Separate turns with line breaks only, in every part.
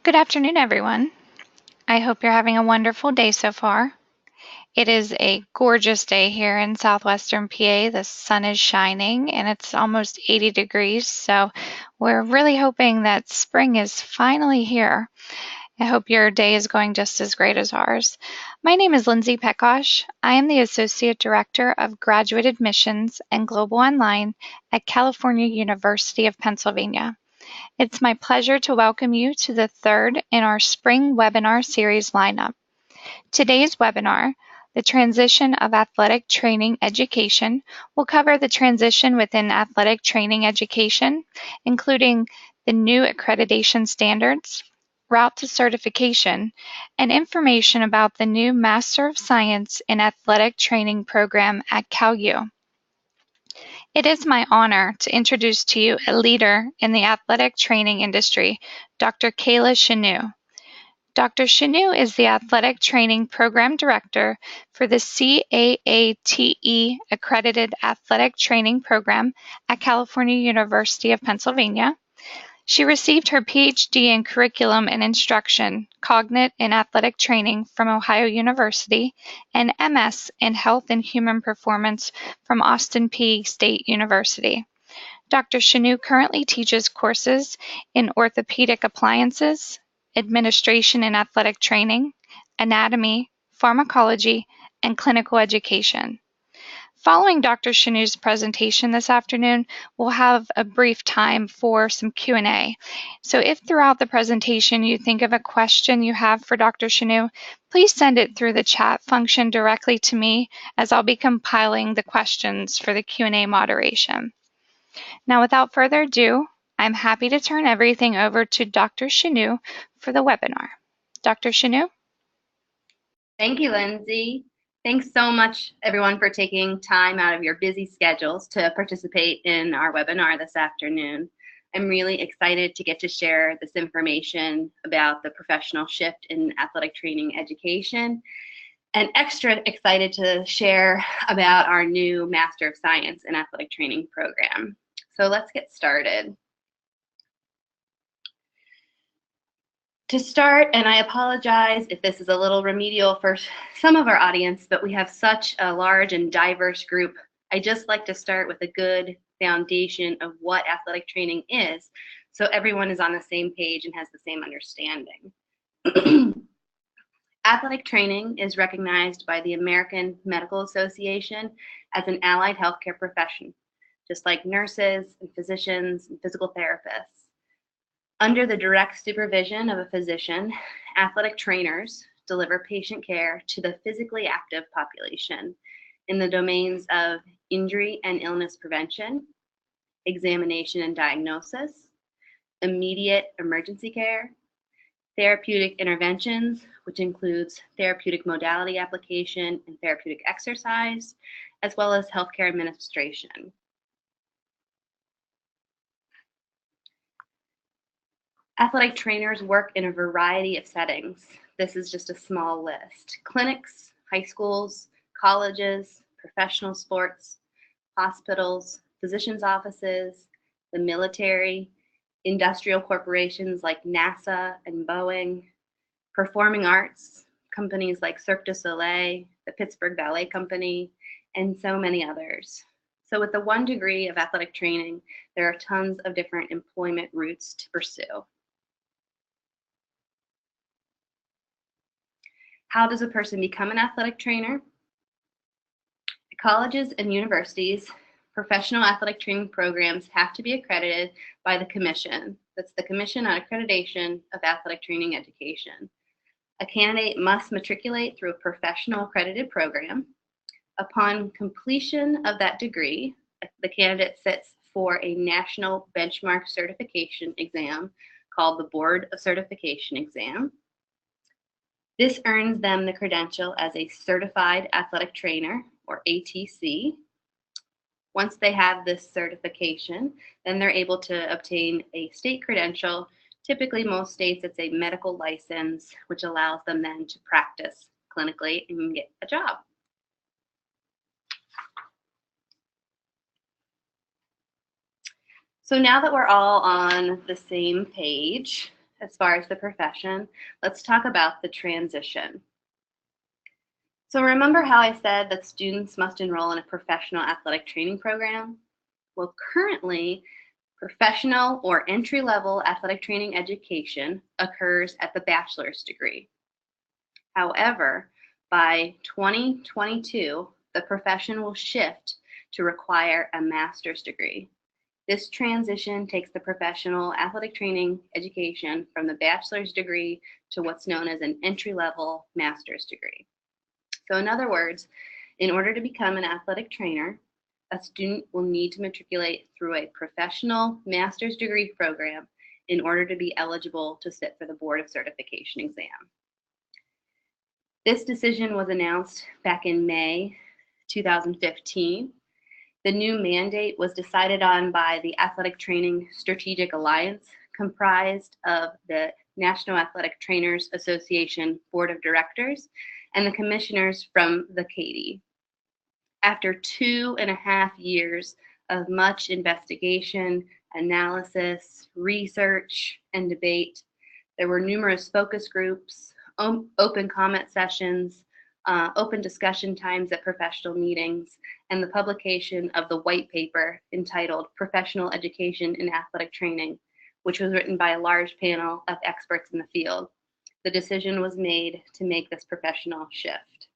Good afternoon, everyone. I hope you're having a wonderful day so far. It is a gorgeous day here in southwestern PA. The sun is shining and it's almost 80 degrees, so we're really hoping that spring is finally here. I hope your day is going just as great as ours. My name is Lindsay Pekosh. I am the Associate Director of Graduate Admissions and Global Online at California University of Pennsylvania. It's my pleasure to welcome you to the third in our spring webinar series lineup. Today's webinar, The Transition of Athletic Training Education, will cover the transition within athletic training education, including the new accreditation standards, route to certification, and information about the new Master of Science in Athletic Training program at CalU. It is my honor to introduce to you a leader in the athletic training industry, Dr. Kayla Chenu. Dr. Chenu is the Athletic Training Program Director for the CAATE Accredited Athletic Training Program at California University of Pennsylvania. She received her PhD in Curriculum and Instruction, Cognate and Athletic Training from Ohio University, and MS in Health and Human Performance from Austin Peay State University. Dr. Chenu currently teaches courses in orthopedic appliances, administration and athletic training, anatomy, pharmacology, and clinical education. Following Dr. Chenu's presentation this afternoon, we'll have a brief time for some Q&A. So if throughout the presentation you think of a question you have for Dr. Chenu, please send it through the chat function directly to me, as I'll be compiling the questions for the Q&A moderation. Now, without further ado, I'm happy to turn everything over to Dr. Chenu for the webinar. Dr. Chenu?
Thank you, Lindsay. Thanks so much, everyone, for taking time out of your busy schedules to participate in our webinar this afternoon. I'm really excited to get to share this information about the professional shift in athletic training education, and extra excited to share about our new Master of Science in Athletic Training program. So let's get started. To start, and I apologize if this is a little remedial for some of our audience, but we have such a large and diverse group. I just like to start with a good foundation of what athletic training is, so everyone is on the same page and has the same understanding. Athletic training is recognized by the American Medical Association as an allied healthcare profession, just like nurses and physicians and physical therapists. Under the direct supervision of a physician, athletic trainers deliver patient care to the physically active population in the domains of injury and illness prevention, examination and diagnosis, immediate emergency care, therapeutic interventions, which includes therapeutic modality application and therapeutic exercise, as well as healthcare administration. Athletic trainers work in a variety of settings. This is just a small list. Clinics, high schools, colleges, professional sports, hospitals, physicians' offices, the military, industrial corporations like NASA and Boeing, performing arts, companies like Cirque du Soleil, the Pittsburgh Ballet Company, and so many others. So with the 1 degree of athletic training, there are tons of different employment routes to pursue. How does a person become an athletic trainer? At colleges and universities, professional athletic training programs have to be accredited by the Commission. That's the Commission on Accreditation of Athletic Training Education. A candidate must matriculate through a professional accredited program. Upon completion of that degree, the candidate sits for a national benchmark certification exam called the Board of Certification Exam. This earns them the credential as a certified athletic trainer, or ATC. Once they have this certification, then they're able to obtain a state credential. Typically, most states, it's a medical license, which allows them then to practice clinically and get a job. So now that we're all on the same page, as far as the profession, let's talk about the transition. So remember how I said that students must enroll in a professional athletic training program? Well, currently, professional or entry-level athletic training education occurs at the bachelor's degree. However, by 2022, the profession will shift to require a master's degree. This transition takes the professional athletic training education from the bachelor's degree to what's known as an entry-level master's degree. So in other words, in order to become an athletic trainer, a student will need to matriculate through a professional master's degree program in order to be eligible to sit for the Board of Certification exam. This decision was announced back in May 2015. The new mandate was decided on by the Athletic Training Strategic Alliance, comprised of the National Athletic Trainers Association Board of Directors and the commissioners from the CATI. After 2.5 years of much investigation, analysis, research, and debate, there were numerous focus groups, open comment sessions, open discussion times at professional meetings, and the publication of the white paper entitled Professional Education in Athletic Training, which was written by a large panel of experts in the field. The decision was made to make this professional shift.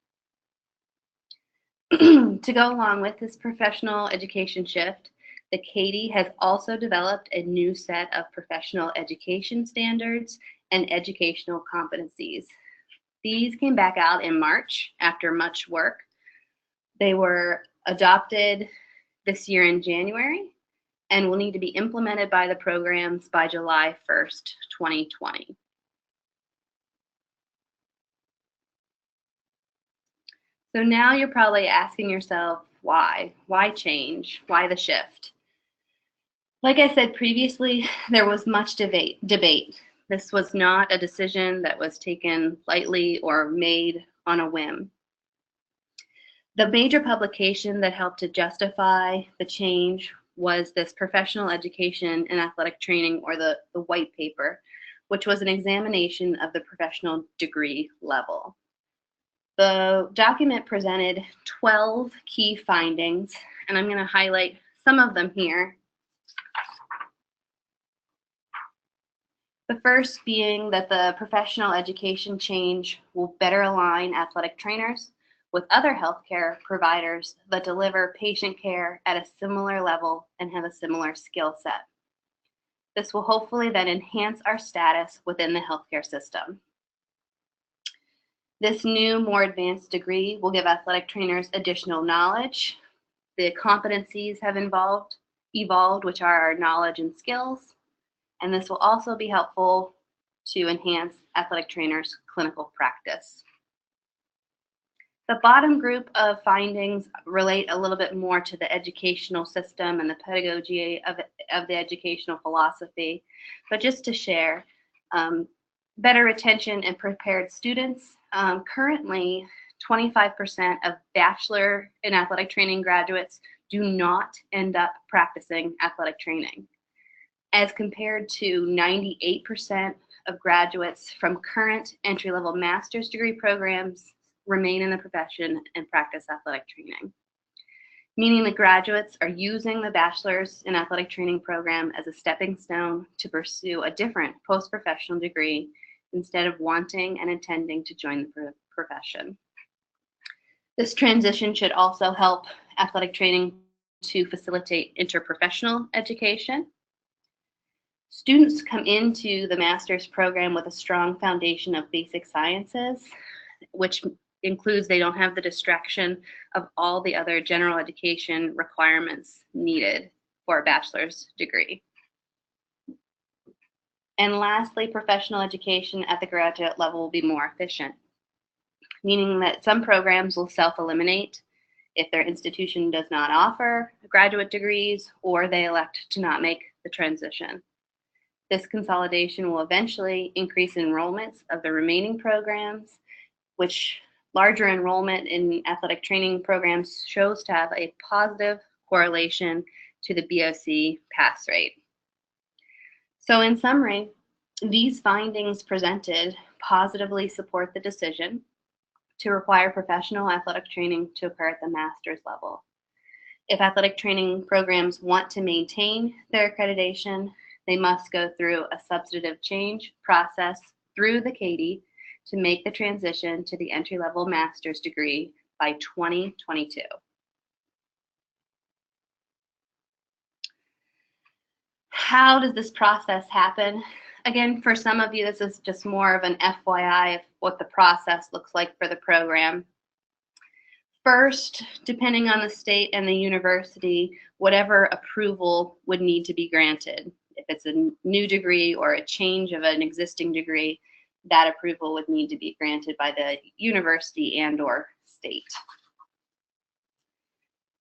To go along with this professional education shift, the CATI has also developed a new set of professional education standards and educational competencies. These came back out in March after much work. They were adopted this year in January and will need to be implemented by the programs by July 1st, 2020. So now you're probably asking yourself, why? Why change? Why the shift? Like I said previously, there was much debate. This was not a decision that was taken lightly or made on a whim. The major publication that helped to justify the change was this Professional Education and Athletic Training, or the white paper, which was an examination of the professional degree level. The document presented 12 key findings, and I'm going to highlight some of them here. The first being that the professional education change will better align athletic trainers with other healthcare providers that deliver patient care at a similar level and have a similar skill set. This will hopefully then enhance our status within the healthcare system. This new, more advanced degree will give athletic trainers additional knowledge. The competencies have evolved, which are our knowledge and skills, and this will also be helpful to enhance athletic trainers' clinical practice. The bottom group of findings relate a little bit more to the educational system and the pedagogy of the educational philosophy, but just to share, better retention and prepared students. Currently, 25% of bachelor in athletic training graduates do not end up practicing athletic training, as compared to 98% of graduates from current entry-level master's degree programs remain in the profession and practice athletic training, meaning the graduates are using the bachelor's in athletic training program as a stepping stone to pursue a different post-professional degree instead of wanting and intending to join the profession. This transition should also help athletic training to facilitate interprofessional education. Students come into the master's program with a strong foundation of basic sciences, which includes they don't have the distraction of all the other general education requirements needed for a bachelor's degree. And lastly, professional education at the graduate level will be more efficient, meaning that some programs will self-eliminate if their institution does not offer graduate degrees or they elect to not make the transition. This consolidation will eventually increase enrollments of the remaining programs, which larger enrollment in athletic training programs shows to have a positive correlation to the BOC pass rate. So in summary, These findings presented positively support the decision to require professional athletic training to occur at the master's level. If athletic training programs want to maintain their accreditation, they must go through a substantive change process through the CADE to make the transition to the entry-level master's degree by 2022. How does this process happen? Again, for some of you, this is just more of an FYI of what the process looks like for the program. First, depending on the state and the university, whatever approval would need to be granted. If it's a new degree or a change of an existing degree, that approval would need to be granted by the university and/or state.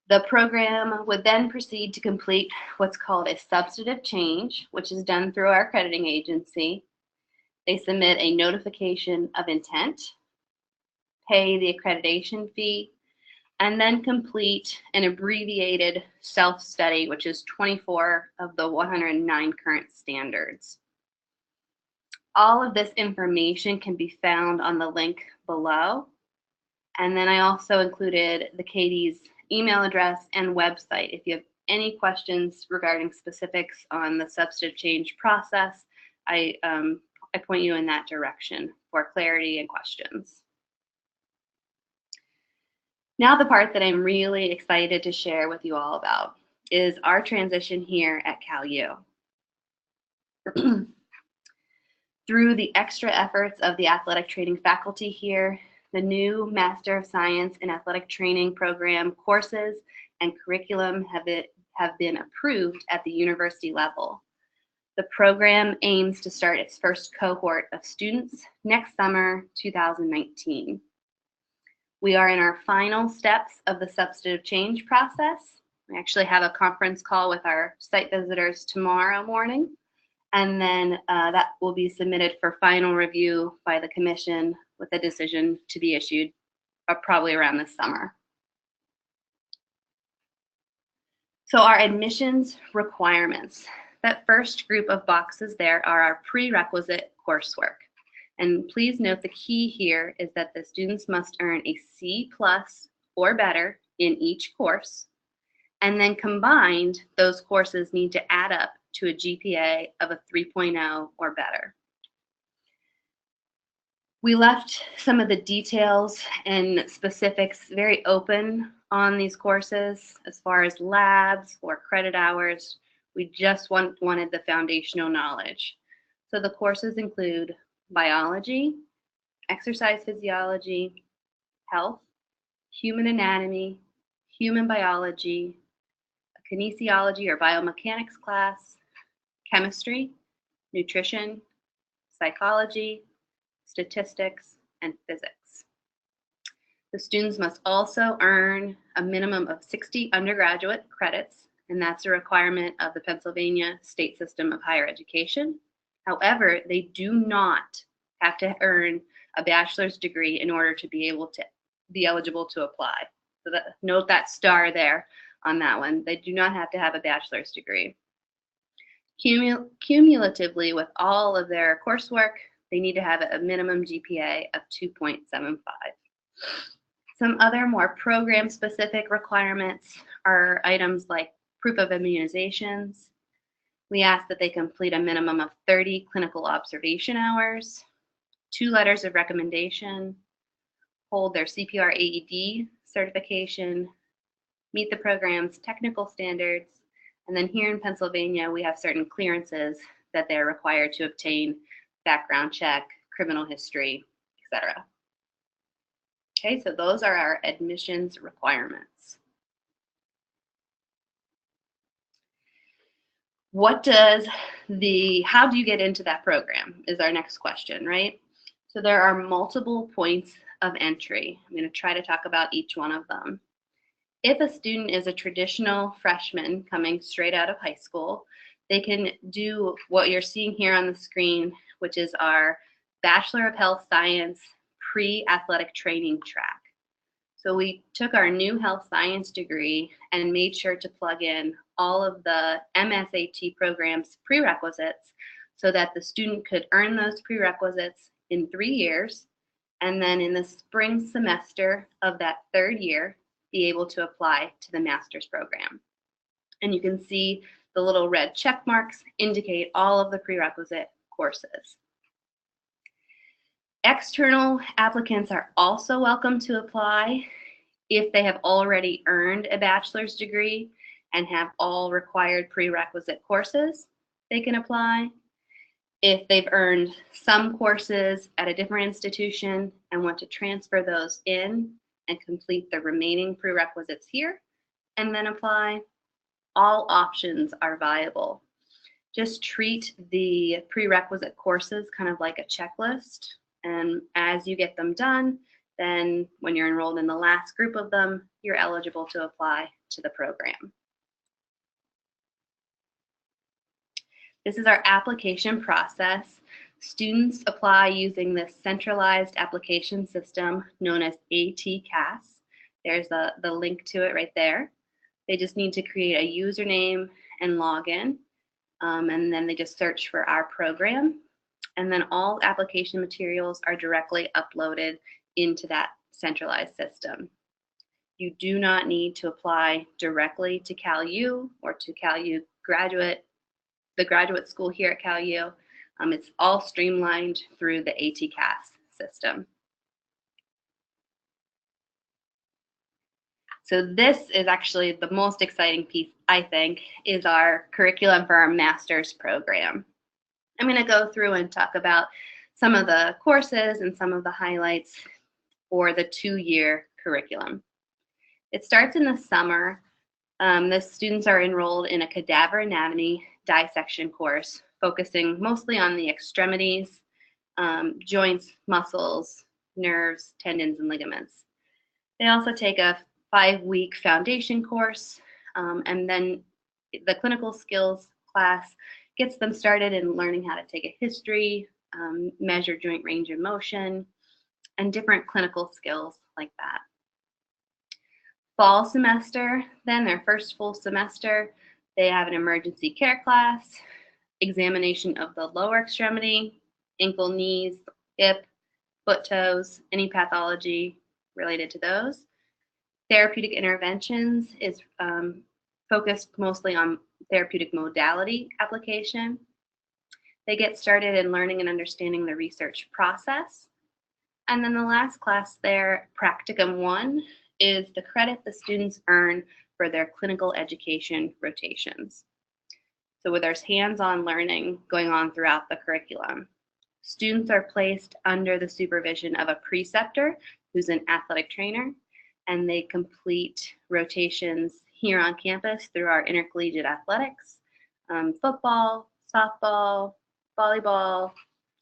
The program would then proceed to complete what's called a substantive change, which is done through our accrediting agency. They submit a notification of intent, pay the accreditation fee, and then complete an abbreviated self-study, which is 24 of the 109 current standards. All of this information can be found on the link below. And then I also included the CADE's email address and website. If you have any questions regarding specifics on the substantive change process, I point you in that direction for clarity and questions. Now the part that I'm really excited to share with you all about is our transition here at CalU. Through the extra efforts of the athletic training faculty here, the new Master of Science in Athletic Training program courses and curriculum have been approved at the university level. The program aims to start its first cohort of students next summer, 2019. We are in our final steps of the substantive change process. We actually have a conference call with our site visitors tomorrow morning, and then that will be submitted for final review by the commission with a decision to be issued probably around this summer. So our admissions requirements. That first group of boxes there are our prerequisite coursework. And please note the key here is that the students must earn a C+ or better in each course. And then combined, those courses need to add up to a GPA of a 3.0 or better. We left some of the details and specifics very open on these courses as far as labs or credit hours. We just wanted the foundational knowledge. So the courses include biology, exercise physiology, health, human anatomy, human biology, a kinesiology or biomechanics class, chemistry, nutrition, psychology, statistics, and physics. The students must also earn a minimum of 60 undergraduate credits, and that's a requirement of the Pennsylvania State System of Higher Education. However, they do not have to earn a bachelor's degree in order to be eligible to apply. So note that star there on that one. They do not have to have a bachelor's degree. Cumulatively, with all of their coursework, they need to have a minimum GPA of 2.75. Some other more program-specific requirements are items like proof of immunizations. We ask that they complete a minimum of 30 clinical observation hours, 2 letters of recommendation, hold their CPR AED certification, meet the program's technical standards, and then here in Pennsylvania, we have certain clearances that they're required to obtain: background check, criminal history, etc. Okay, so those are our admissions requirements. How do you get into that program is our next question, right? So there are multiple points of entry. I'm going to try to talk about each one of them. If a student is a traditional freshman coming straight out of high school, they can do what you're seeing here on the screen, which is our Bachelor of Health Science pre-athletic training track. So we took our new health science degree and made sure to plug in all of the MSAT program's prerequisites so that the student could earn those prerequisites in 3 years, and then in the spring semester of that third year, be able to apply to the master's program. And you can see the little red check marks indicate all of the prerequisite courses. External applicants are also welcome to apply if they have already earned a bachelor's degree and have all required prerequisite courses. They can apply. If they've earned some courses at a different institution and want to transfer those in and complete the remaining prerequisites here and then apply, all options are viable. Just treat the prerequisite courses kind of like a checklist, and as you get them done, then when you're enrolled in the last group of them, you're eligible to apply to the program. This is our application process. Students apply using this centralized application system known as ATCAS. There's the link to it right there. They just need to create a username and login, and then they just search for our program. And then all application materials are directly uploaded into that centralized system. You do not need to apply directly to CalU or to CalU the graduate school here at CalU. It's all streamlined through the ATCAS system. So this is actually the most exciting piece, I think, is our curriculum for our master's program. I'm going to go through and talk about some of the courses and some of the highlights for the 2-year curriculum. It starts in the summer. The students are enrolled in a cadaver anatomy dissection course, focusing mostly on the extremities, joints, muscles, nerves, tendons, and ligaments. They also take a 5-week foundation course, and then the clinical skills class gets them started in learning how to take a history, measure joint range of motion, and different clinical skills like that. Fall semester, then their first full semester, they have an emergency care class, examination of the lower extremity, ankle, knees, hip, foot, toes, any pathology related to those. Therapeutic interventions is focused mostly on therapeutic modality application. They get started in learning and understanding the research process. And then the last class there, Practicum 1, is the credit the students earn for their clinical education rotations. So there's hands-on learning going on throughout the curriculum. Students are placed under the supervision of a preceptor who's an athletic trainer, and they complete rotations here on campus through our intercollegiate athletics, football, softball, volleyball,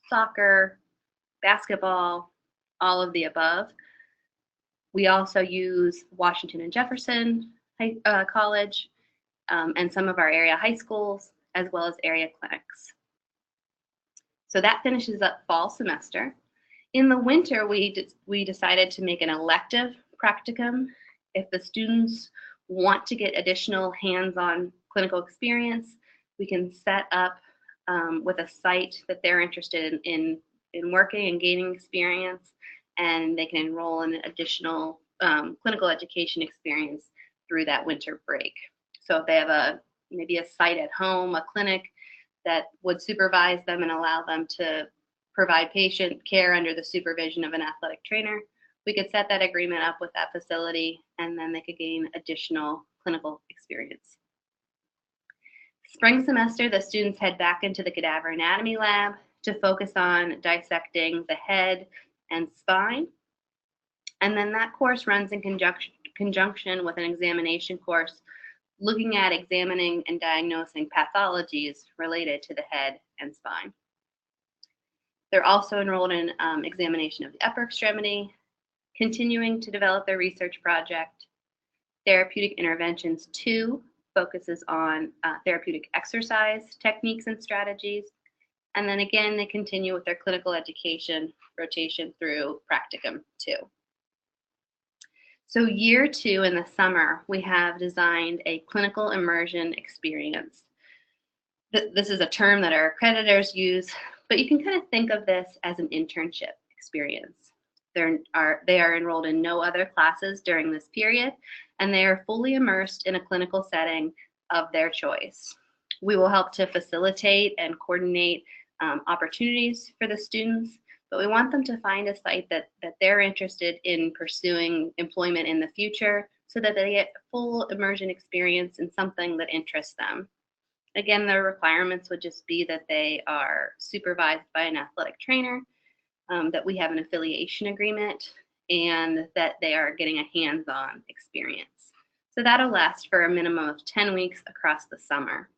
soccer, basketball, all of the above. We also use Washington and Jefferson College and some of our area high schools, as well as area clinics. So that finishes up fall semester. In the winter, we decided to make an elective practicum. If the students want to get additional hands-on clinical experience, we can set up with a site that they're interested in working and gaining experience, and they can enroll in additional clinical education experience through that winter break. So if they have maybe a site at home, a clinic that would supervise them and allow them to provide patient care under the supervision of an athletic trainer, we could set that agreement up with that facility, and then they could gain additional clinical experience. Spring semester, the students head back into the cadaver anatomy lab to focus on dissecting the head and spine. And then that course runs in conjunction with an examination course looking at examining and diagnosing pathologies related to the head and spine. They're also enrolled in examination of the upper extremity, continuing to develop their research project. Therapeutic Interventions 2 focuses on therapeutic exercise techniques and strategies. And then again, they continue with their clinical education rotation through Practicum 2. So year 2 in the summer, we have designed a clinical immersion experience. this is a term that our accreditors use, but you can kind of think of this as an internship experience. They are enrolled in no other classes during this period, and they are fully immersed in a clinical setting of their choice. We will help to facilitate and coordinate opportunities for the students, but we want them to find a site that they're interested in pursuing employment in the future so that they get full immersion experience in something that interests them. Again, the requirements would just be that they are supervised by an athletic trainer, that we have an affiliation agreement, and that they are getting a hands-on experience. So that'll last for a minimum of 10 weeks across the summer.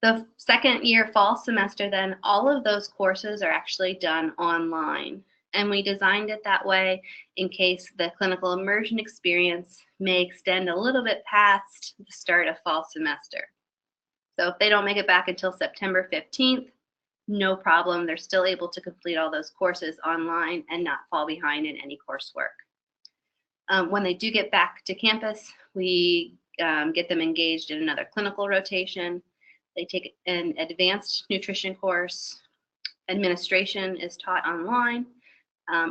The second year fall semester, then, all of those courses are actually done online. And we designed it that way in case the clinical immersion experience may extend a little bit past the start of fall semester. So if they don't make it back until September 15th, no problem. They're still able to complete all those courses online and not fall behind in any coursework. When they do get back to campus, we get them engaged in another clinical rotation. They take an advanced nutrition course. Administration is taught online,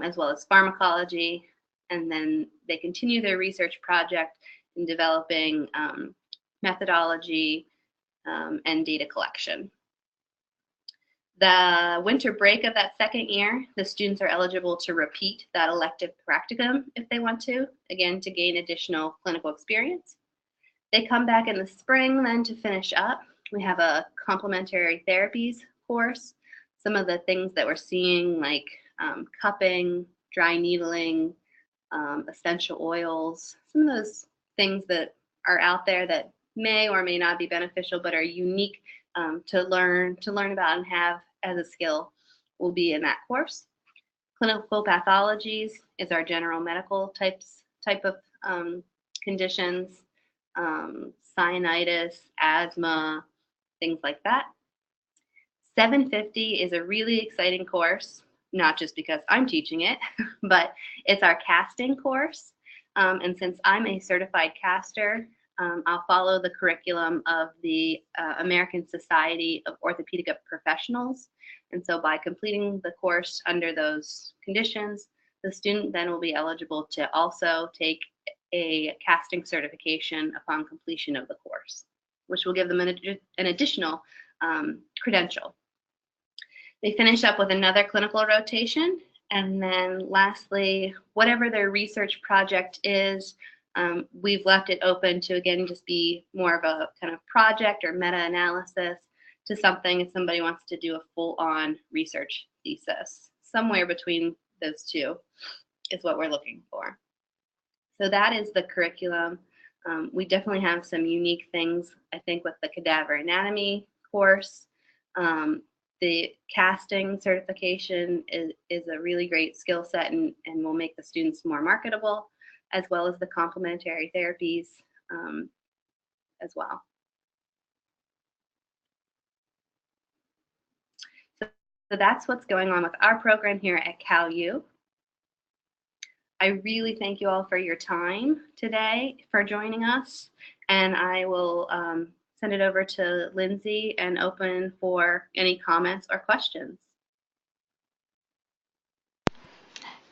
as well as pharmacology. And then they continue their research project in developing methodology and data collection. The winter break of that second year, the students are eligible to repeat that elective practicum if they want to, again, to gain additional clinical experience. They come back in the spring then to finish up. We have a complementary therapies course. Some of the things that we're seeing, like cupping, dry needling, essential oils, some of those things that are out there that may or may not be beneficial but are unique to learn about and have as a skill will be in that course. Clinical pathologies is our general medical type of conditions, sinusitis, asthma, things like that. 750 is a really exciting course, not just because I'm teaching it, but it's our casting course. And since I'm a certified caster, I'll follow the curriculum of the American Society of Orthopedic Professionals. And so by completing the course under those conditions, the student then will be eligible to also take a casting certification upon completion of the course, which will give them an additional credential. They finish up with another clinical rotation. And then lastly, whatever their research project is, we've left it open to, again, just be more of a kind of project or meta-analysis to something if somebody wants to do a full-on research thesis. Somewhere between those two is what we're looking for. So that is the curriculum. We definitely have some unique things, I think, with the cadaver anatomy course. The casting certification is a really great skill set and will make the students more marketable, as well as the complementary therapies as well. So that's what's going on with our program here at CalU. I really thank you all for your time today, for joining us, and I will send it over to Lindsay and open for any comments or questions.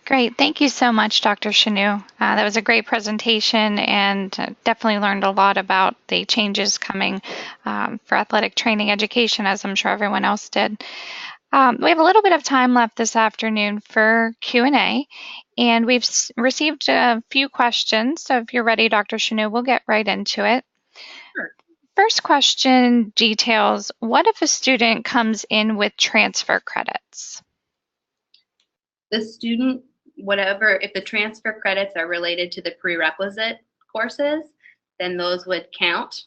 Great. Thank you so much, Dr. Chanu. That was a great presentation and definitely learned a lot about the changes coming for athletic training education, as I'm sure everyone else did. We have a little bit of time left this afternoon for Q&A, and we've received a few questions. So if you're ready, Dr. Chanu, we'll get right into it.
Sure.
First question details, what if a student comes in with transfer credits?
The student, whatever, if the transfer credits are related to the prerequisite courses, then those would count.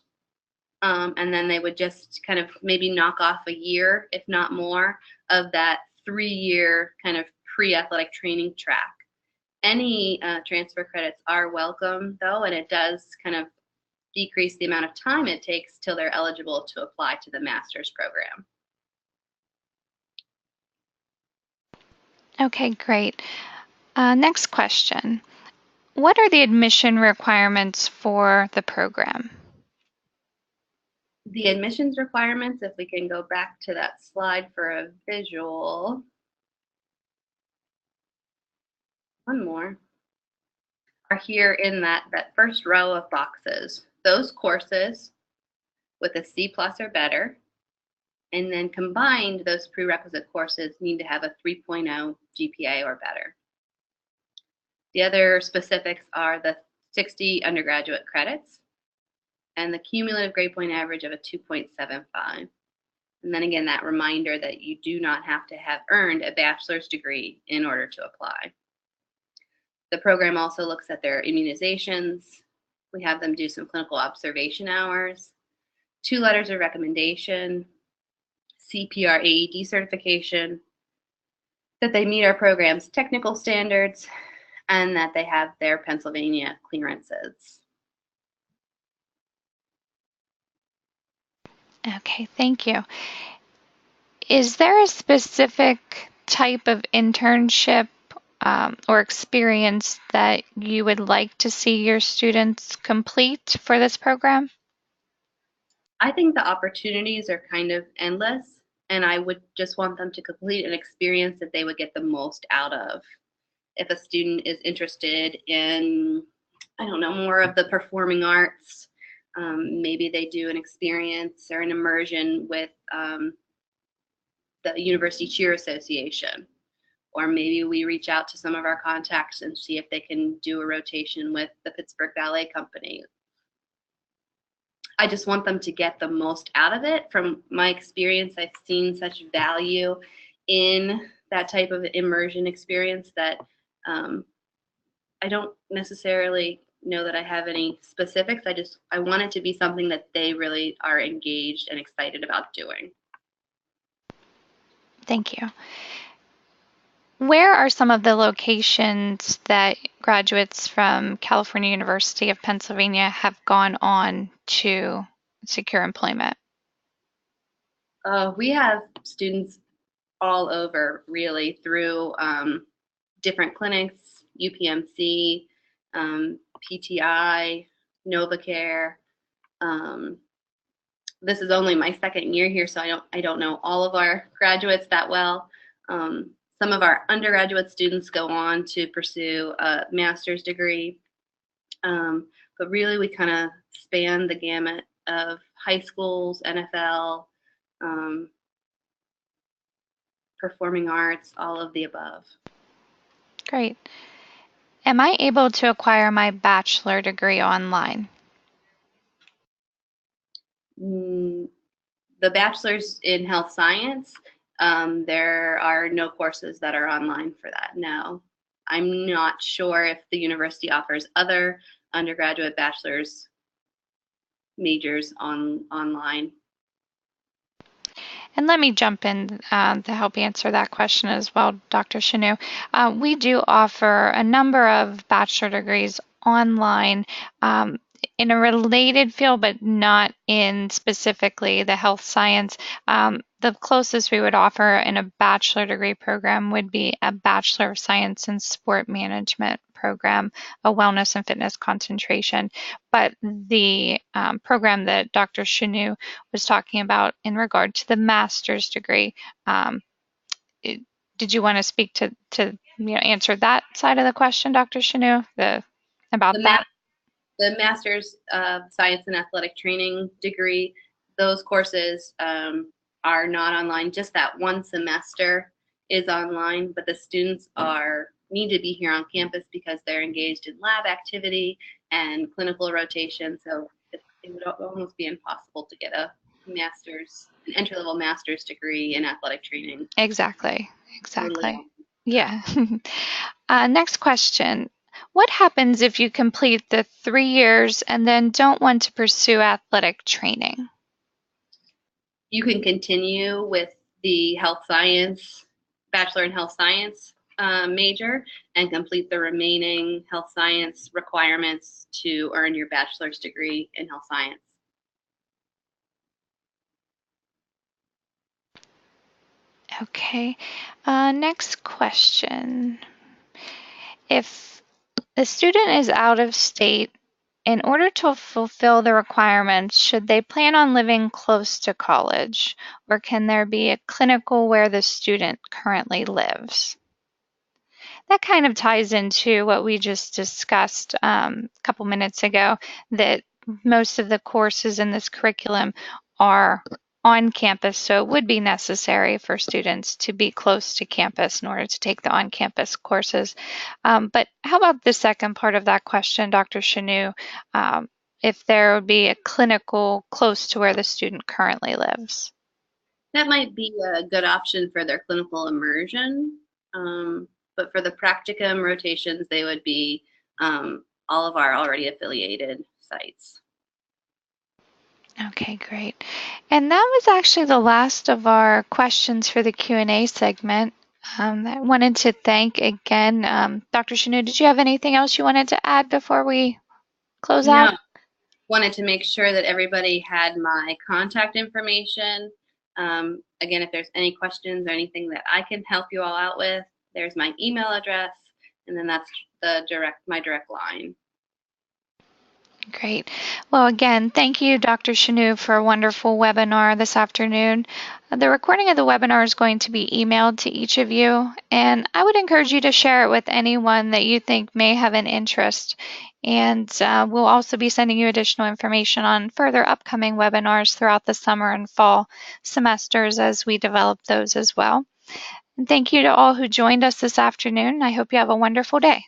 And then they would just kind of maybe knock off a year, if not more, of that 3-year kind of pre-athletic training track. Any transfer credits are welcome, though, and it does kind of decrease the amount of time it takes till they're eligible to apply to the master's program.
Okay, great. Next question. What are the admission requirements for the program?
The admissions requirements, if we can go back to that slide for a visual. One more. Are here in that first row of boxes. Those courses with a C+ or better, and then combined, those prerequisite courses need to have a 3.0 GPA or better. The other specifics are the 60 undergraduate credits and the cumulative grade point average of a 2.75. And then again, that reminder that you do not have to have earned a bachelor's degree in order to apply. The program also looks at their immunizations. We have them do some clinical observation hours, 2 letters of recommendation, CPR AED certification, that they meet our program's technical standards, and that they have their Pennsylvania clearances.
Okay, thank you. Is there a specific type of internship or experience that you would like to see your students complete for this program?
I think the opportunities are kind of endless, and I would just want them to complete an experience that they would get the most out of. If a student is interested in, I don't know, more of the performing arts, maybe they do an experience or an immersion with the University Cheer Association, or maybe we reach out to some of our contacts and see if they can do a rotation with the Pittsburgh Ballet Company. I just want them to get the most out of it. From my experience, I've seen such value in that type of immersion experience that I don't necessarily know that I have any specifics. I want it to be something that they really are engaged and excited about doing.
Thank you. Where are some of the locations that graduates from California University of Pennsylvania have gone on to secure employment?
We have students all over, really, through different clinics, UPMC, PTI, NovaCare. This is only my second year here, so I don't know all of our graduates that well. Some of our undergraduate students go on to pursue a master's degree, but really we kind of span the gamut of high schools, NFL, performing arts, all of the above.
Great. Am I able to acquire my bachelor degree online?
The bachelor's in health science, there are no courses that are online for that, no. I'm not sure if the university offers other undergraduate bachelor's majors online.
And let me jump in to help answer that question as well, Dr. Chanu. We do offer a number of bachelor degrees online in a related field, but not in specifically the health science. The closest we would offer in a bachelor degree program would be a Bachelor of Science in Sport Management program, a wellness and fitness concentration. But the program that Dr. Chanu was talking about in regard to the master's degree, did you want to speak to answer that side of the question, Dr. Chanu, about that?
The Master's of Science and Athletic Training degree, those courses are not online. Just that one semester is online, but the students need to be here on campus because they're engaged in lab activity and clinical rotation. So it would almost be impossible to get an entry-level master's degree in athletic training.
Exactly. Yeah. Next question. What happens if you complete the 3 years and then don't want to pursue athletic training?
You can continue with the health science, bachelor in health science major, and complete the remaining health science requirements to earn your bachelor's degree in health science.
Okay. Next question. If the student is out of state In order to fulfill the requirements, should they plan on living close to college, or can there be a clinical where the student currently lives? That kind of ties into what we just discussed a couple minutes ago, that most of the courses in this curriculum are on campus, so it would be necessary for students to be close to campus in order to take the on-campus courses. But how about the second part of that question, Dr. Chanu? If there would be a clinical close to where the student currently lives?
That might be a good option for their clinical immersion. But for the practicum rotations, they would be all of our already affiliated sites.
Okay, great. And that was actually the last of our questions for the Q&A segment. I wanted to thank again, Dr. Chanu, did you have anything else you wanted to add before we close out?
No, wanted to make sure that everybody had my contact information. Again, if there's any questions or anything that I can help you all out with, there's my email address, and then that's my direct line.
Great. Well, again, thank you, Dr. Chanu, for a wonderful webinar this afternoon. The recording of the webinar is going to be emailed to each of you, and I would encourage you to share it with anyone that you think may have an interest. And we'll also be sending you additional information on further upcoming webinars throughout the summer and fall semesters as we develop those as well. And thank you to all who joined us this afternoon. I hope you have a wonderful day.